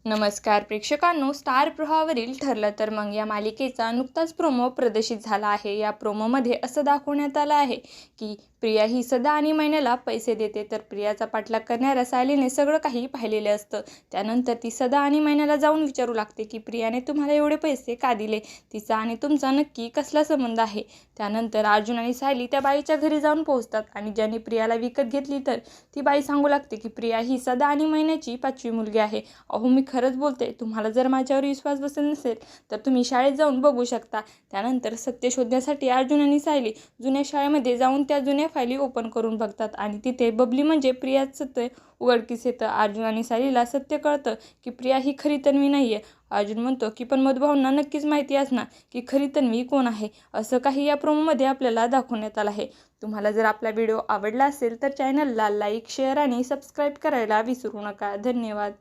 नमस्कार प्रेक्षकांनो, स्टार प्रवाहावरील ठरलं तर मग या मालिकेचा नुकताच प्रोमो प्रदर्शित झाला आहे। या प्रोमोमध्ये असं दाखवण्यात आलं आहे की प्रिया ही सदा आणि मैनाला पैसे देते, तर प्रियाचा पाठलाग करणाऱ्या सायलीने सगळं काही पाहिलेलं असतं। त्यानंतर ती सदा आणि मैनाला जाऊन विचारू लागते की प्रियाने तुम्हाला एवढे पैसे का दिले, तिचा आणि तुमचा नक्की कसला संबंध आहे। त्यानंतर अर्जुन आणि सायली त्या बाईच्या घरी जाऊन पोहोचतात आणि ज्याने प्रियाला विकत घेतली तर ती बाई सांगू लागते की प्रिया ही सदा आणि मैनाची 5वी मुलगी आहे। अहो, मी खरंच बोलते, तुम्हाला जर माझ्यावर विश्वास बसत नसेल तर तुम्ही शाळेत जाऊन बघू शकता। त्यानंतर सत्य शोधण्यासाठी अर्जुन आणि सायली जुन्या शाळेमध्ये जाऊन त्या जुन्या फायली ओपन करून बघतात आणि तिथे बबली म्हणजे प्रियाचं सत्य उघडकीस येतं। अर्जुन आणि सायलीला सत्य कळतं की प्रिया ही खरी तन्वी नाहीये। अर्जुन म्हणतो की पण मधुभाऊंना नक्कीच माहिती असणार की खरी तन्वी कोण आहे। असं काही या प्रोमोमध्ये आपल्याला दाखवण्यात आलं आहे। तुम्हाला जर आपला व्हिडिओ आवडला असेल तर चॅनलला लाईक, शेअर आणि सबस्क्राईब करायला विसरू नका। धन्यवाद।